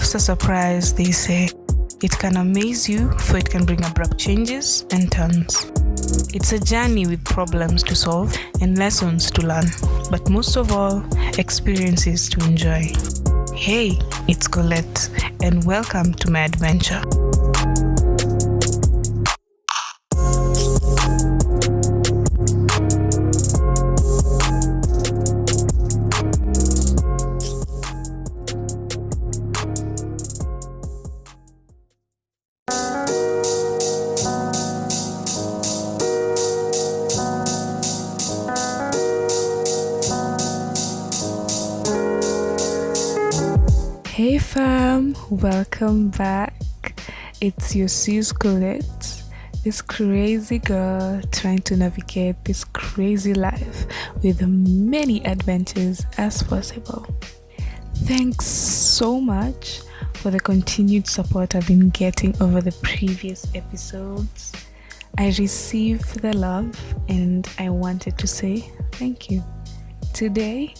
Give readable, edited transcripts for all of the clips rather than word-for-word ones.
Life's a surprise, they say. It can amaze you, for it can bring abrupt changes and turns. It's a journey with problems to solve and lessons to learn, but most of all, experiences to enjoy. Hey, it's Colette, and welcome to my adventure. Hey fam, welcome back. It's your sis Colette, this crazy girl trying to navigate this crazy life with many adventures as possible. Thanks so much for the continued support I've been getting over the previous episodes. I received the love and I wanted to say thank you. Today,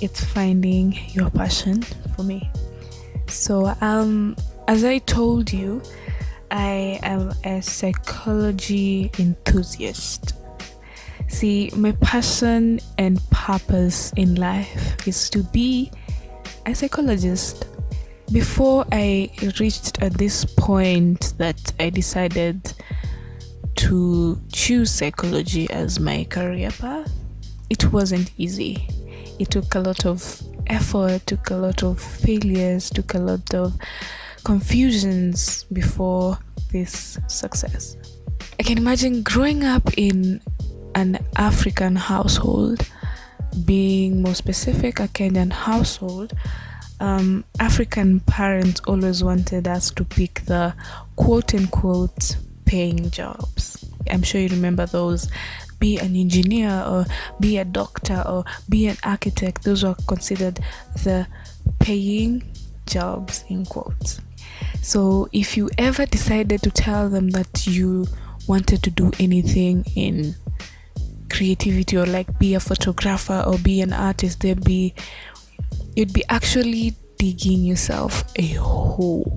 it's finding your passion for me. So, as I told you, I am a psychology enthusiast. See, my passion and purpose in life is to be a psychologist. Before I reached at this point that I decided to choose psychology as my career path, it wasn't easy. It took a lot of effort, took a lot of failures, took a lot of confusions before this success. I can imagine growing up in an African household, being more specific, a Kenyan household. African parents always wanted us to pick the quote-unquote paying jobs. I'm sure you remember those. Be an engineer or be a doctor or be an architect. Those were considered the paying jobs in quotes. So if you ever decided to tell them that you wanted to do anything in creativity or like be a photographer or be an artist, you'd be actually digging yourself a hole.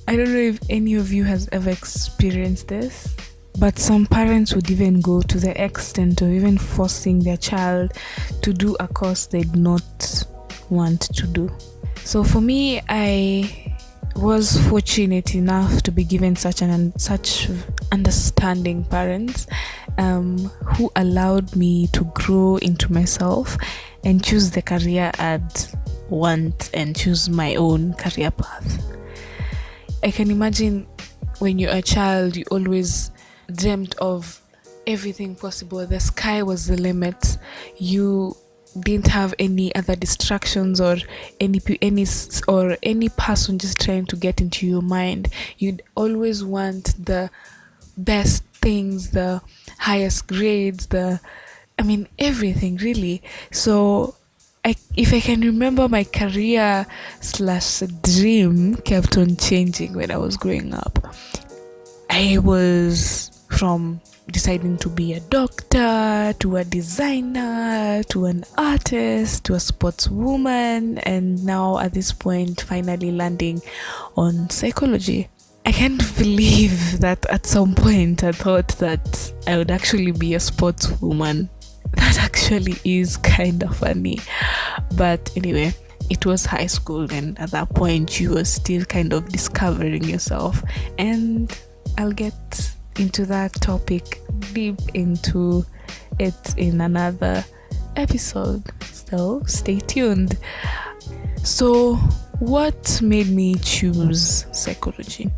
I don't know if any of you has ever experienced this, but some parents would even go to the extent of even forcing their child to do a course they'd not want to do. So for me, I was fortunate enough to be given such understanding parents who allowed me to grow into myself and choose the career I'd want and choose my own career path. I can imagine when you're a child, you always dreamt of everything possible. The sky was the limit. You didn't have any other distractions or any person just trying to get into your mind. You'd always want the best things, the highest grades, everything really. So if I can remember, my career / dream kept on changing when I was growing up. I was from deciding to be a doctor, to a designer, to an artist, to a sportswoman, and now at this point finally landing on psychology. I can't believe that at some point I thought that I would actually be a sportswoman. That actually is kind of funny. But anyway, it was high school, and at that point you were still kind of discovering yourself, and I'll get into that topic deep into it in another episode, so stay tuned. So what made me choose psychology?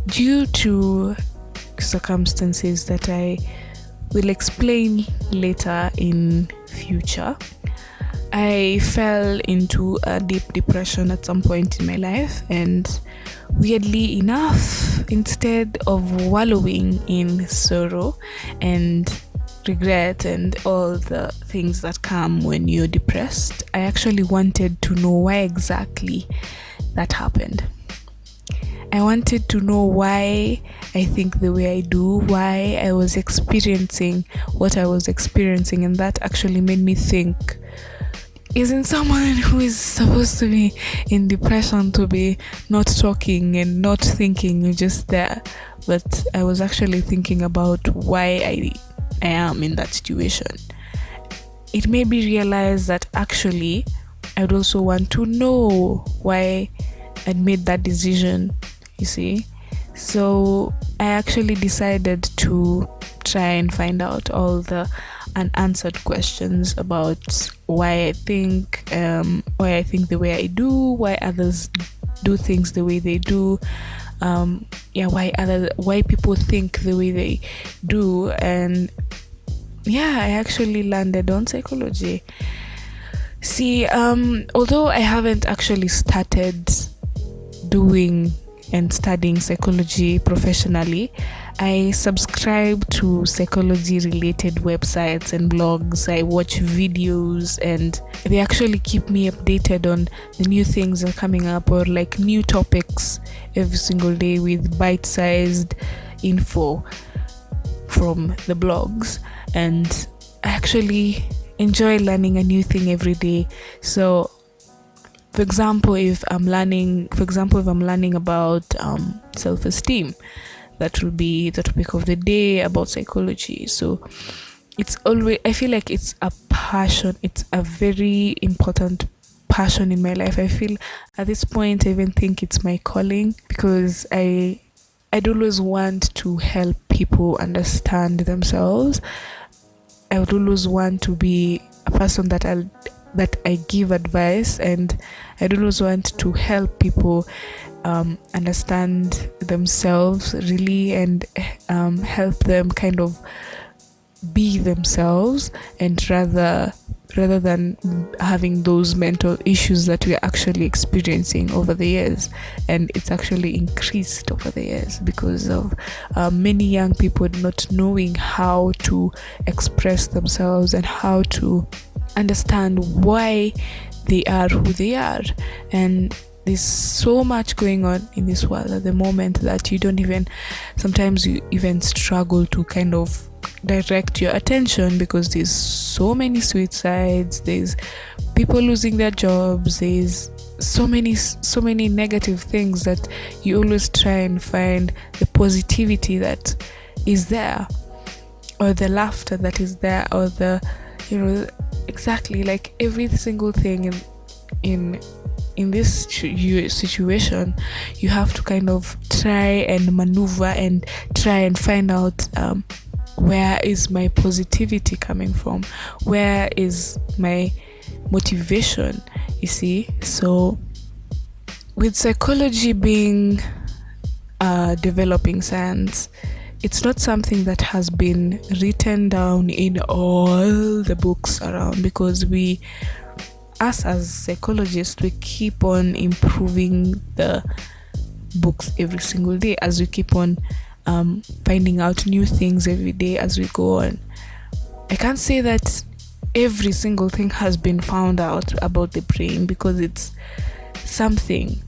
Due to circumstances that I will explain later in future, I fell into a deep depression at some point in my life, and weirdly enough, instead of wallowing in sorrow and regret and all the things that come when you're depressed, I actually wanted to know why exactly that happened. I wanted to know why I think the way I do, why I was experiencing what I was experiencing, and that actually made me think, isn't someone who is supposed to be in depression to be not talking and not thinking, you're just there. But I was actually thinking about why I am in that situation. It made me realize that actually I would also want to know why I'd made that decision, you see. So I actually decided to try and find out all the unanswered questions about why I think the way I do, why others do things the way they do, why people think the way they do. And yeah, I actually landed on psychology. See, although I haven't actually started doing and studying psychology professionally, I subscribe to psychology related websites and blogs. I watch videos and they actually keep me updated on the new things that are coming up, or like new topics every single day with bite-sized info from the blogs. And I actually enjoy learning a new thing every day. So for example, if I'm learning about self-esteem, that will be the topic of the day about psychology. So it's always, I feel like it's a passion. It's a very important passion in my life. I feel at this point I even think it's my calling, because I'd always want to help people understand themselves. I would always want to be a person that I give advice, and I always want to help people understand themselves really, and help them kind of be themselves, and rather than having those mental issues that we're actually experiencing over the years. And it's actually increased over the years because of many young people not knowing how to express themselves and how to understand why they are who they are. And there's so much going on in this world at the moment that sometimes you even struggle to kind of direct your attention, because there's so many suicides, there's people losing their jobs, there's so many negative things that you always try and find the positivity that is there, or the laughter that is there, or the exactly, like every single thing in this situation, you have to kind of try and maneuver and try and find out where is my positivity coming from, where is my motivation, you see. So with psychology being developing science, it's not something that has been written down in all the books around, because us as psychologists, we keep on improving the books every single day, as we keep on finding out new things every day as we go on. I can't say that every single thing has been found out about the brain, because it's something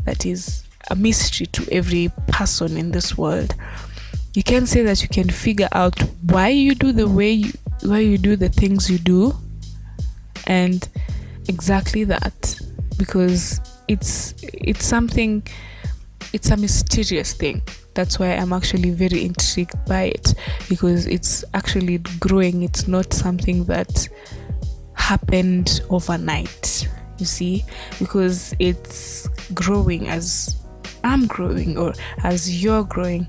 that is a mystery to every person in this world. You can't say that you can figure out why you do why you do the things you do, and exactly that, because it's something, it's a mysterious thing. That's why I'm actually very intrigued by it, because it's actually growing. It's not something that happened overnight, you see, because it's growing as I'm growing, or as you're growing.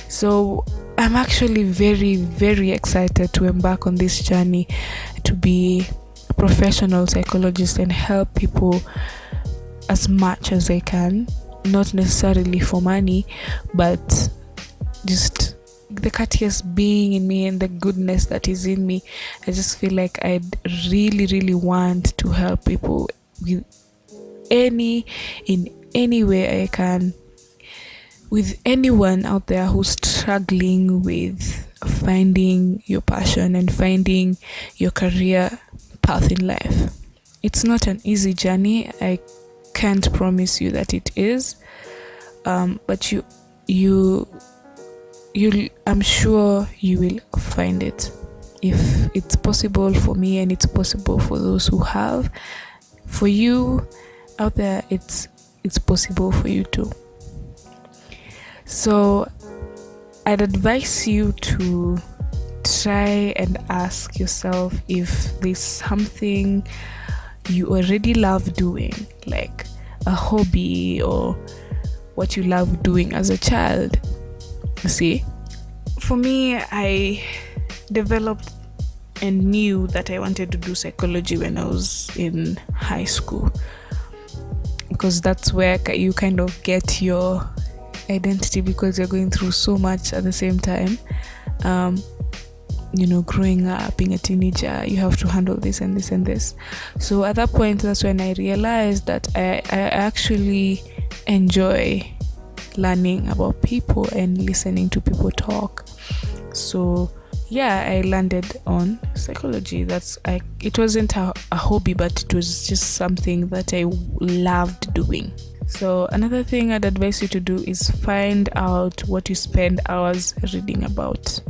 So I'm actually very, very excited to embark on this journey to be a professional psychologist and help people as much as I can. Not necessarily for money, but just the courteous being in me and the goodness that is in me. I just feel like I'd really, really want to help people in any way I can. With anyone out there who's struggling with finding your passion and finding your career path in life. It's not an easy journey. I can't promise you that it is, but I'm sure you will find it. if it's possible for me and it's possible for those who have, for you out there, it's possible for you too. So I'd advise you to try and ask yourself if there's something you already love doing, like a hobby or what you love doing as a child. You see, for me, I developed and knew that I wanted to do psychology when I was in high school, because that's where you kind of get your identity, because you're going through so much at the same time. Growing up, being a teenager, you have to handle this and this and this. So at that point, that's when I realized that I actually enjoy learning about people and listening to people talk. So yeah, I landed on psychology. It wasn't a hobby, but it was just something that I loved doing. So another thing I'd advise you to do is find out what you spend hours reading about.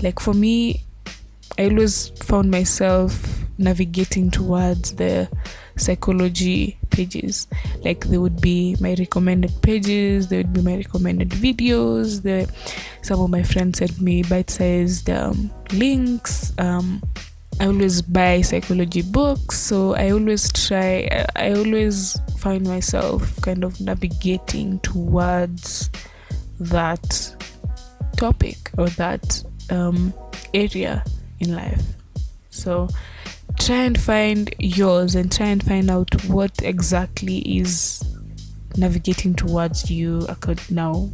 Like for me, I always found myself navigating towards the psychology pages. Like there would be my recommended pages, there would be my recommended videos, some of my friends sent me bite-sized links. I always buy psychology books, so I always find myself kind of navigating towards that topic or that area in life. So try and find yours and try and find out what exactly is navigating towards you now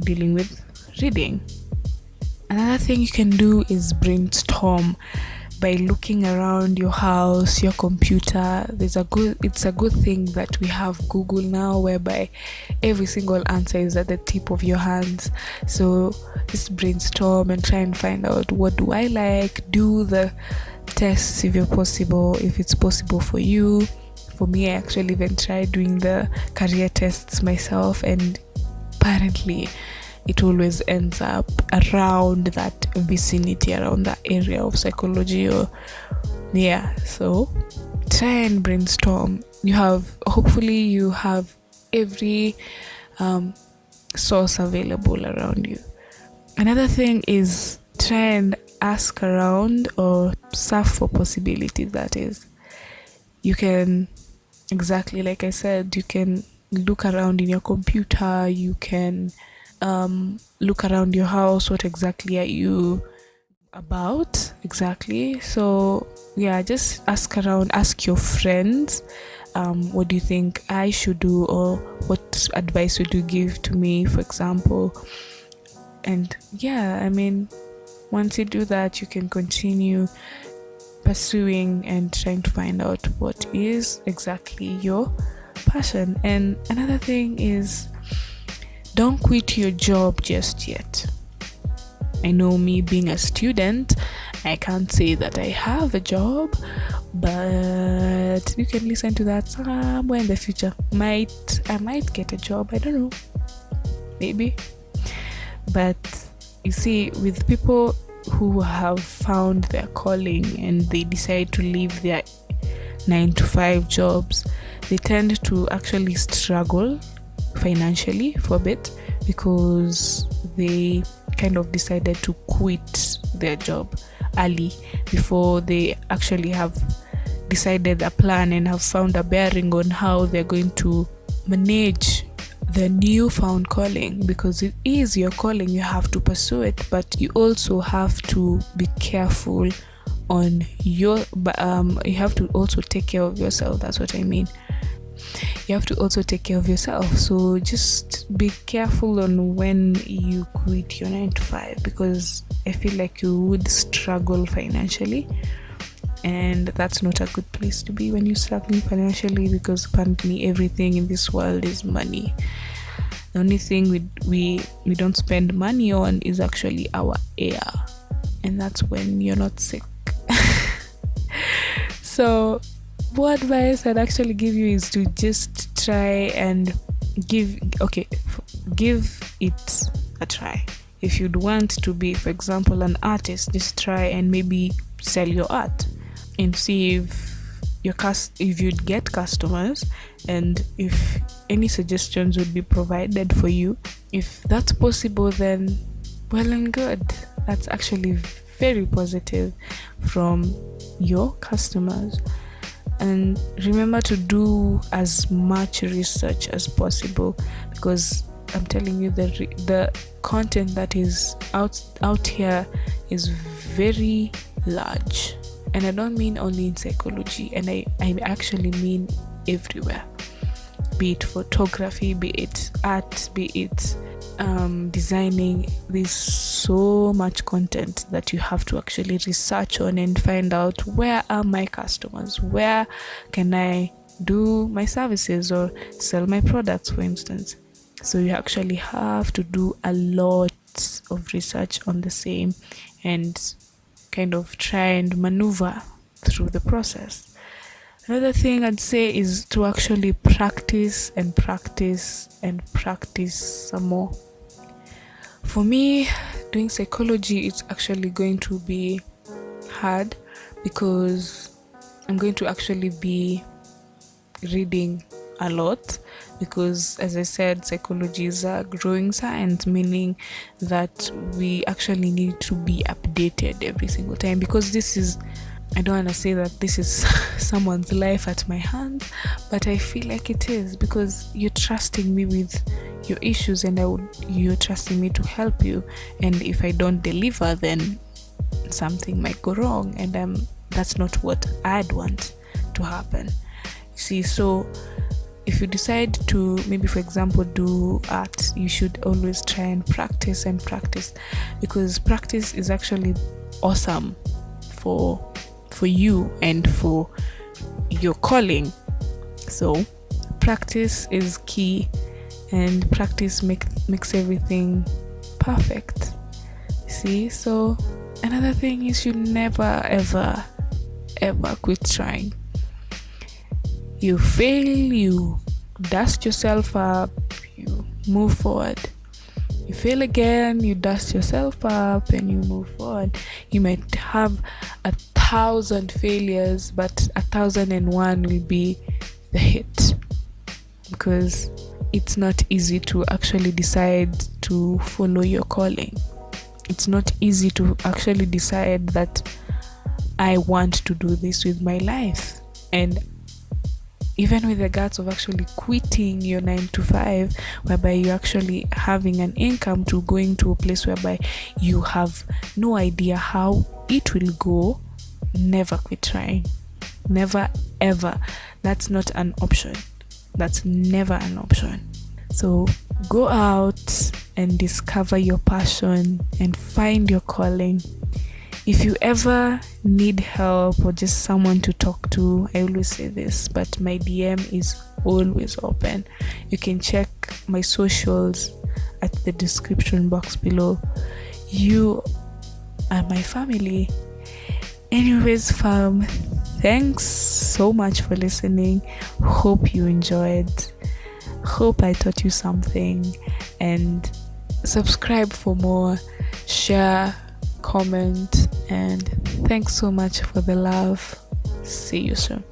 dealing with reading. Another thing you can do is brainstorm by looking around your house, your computer. It's a good thing that we have Google now, whereby every single answer is at the tip of your hands. So just brainstorm and try and find out, what do I like? Do the tests if it's possible for you. For me, I actually even tried doing the career tests myself, and apparently it always ends up around that vicinity, around that area of psychology. So try and brainstorm. Hopefully you have every source available around you. Another thing is try and ask around or surf for possibilities. That is, you can, exactly like I said, you can look around in your computer, you can look around your house. What exactly are you about exactly? So yeah, just ask around, ask your friends, what do you think I should do, or what advice would you give to me, for example. And yeah, I mean, once you do that, you can continue pursuing and trying to find out what is exactly your passion. And another thing is, don't quit your job just yet. I know, me being a student, I can't say that I have a job, but you can listen to that somewhere in the future. I might get a job, I don't know, maybe. But you see, with people who have found their calling and they decide to leave their 9-to-5 jobs, they tend to actually struggle financially for a bit, because they kind of decided to quit their job early before they actually have decided a plan and have found a bearing on how they're going to manage the newfound calling. Because it is your calling, you have to pursue it, but you also have to be careful on you have to also take care of yourself. That's what I mean. You have to also take care of yourself. So just be careful on when you quit your 9-to-5, because I feel like you would struggle financially, and that's not a good place to be when you're struggling financially, because apparently everything in this world is money. The only thing we don't spend money on is actually our air, and that's when you're not sick. So what advice I'd actually give you is to just try and give it a try. If you'd want to be, for example, an artist, just try and maybe sell your art and see if you'd get customers, and if any suggestions would be provided for you. If that's possible, then well and good. That's actually very positive from your customers. And remember to do as much research as possible, because I'm telling you, the content that is out here is very large. And I don't mean only in psychology, and I actually mean everywhere. Be it photography, be it art, be it designing. There's so much content that you have to actually research on and find out, where are my customers, where can I do my services or sell my products, for instance. So you actually have to do a lot of research on the same and kind of try and maneuver through the process. Another thing I'd say is to actually practice and practice and practice some more. For me, doing psychology is actually going to be hard, because I'm going to actually be reading a lot, because as I said, psychology is a growing science, meaning that we actually need to be updated every single time, because I don't want to say that this is someone's life at my hands, but I feel like it is, because you're trusting me with your issues, and you're trusting me to help you. And if I don't deliver, then something might go wrong, and that's not what I'd want to happen. See, so if you decide to maybe, for example, do art, you should always try and practice, because practice is actually awesome for you and for your calling. So practice is key, and practice makes everything perfect. See, so another thing is, you never ever quit trying. You fail, you dust yourself up, you move forward. You fail again, you dust yourself up, and you move forward. You might have 1,000 failures, but 1,001 will be the hit, because it's not easy to actually decide to follow your calling. It's not easy to actually decide that I want to do this with my life. And even with the guts of actually quitting your 9 to 5, whereby you're actually having an income, to going to a place whereby you have no idea how it will go, never quit trying. Never ever. That's not an option. That's never an option. So go out and discover your passion and find your calling. If you ever need help or just someone to talk to, I always say this, but my DM is always open. You can check my socials at the description box below. You are my family. Anyways, fam, thanks so much for listening. Hope you enjoyed. Hope I taught you something. And subscribe for more. Share, comment, and thanks so much for the love. See you soon.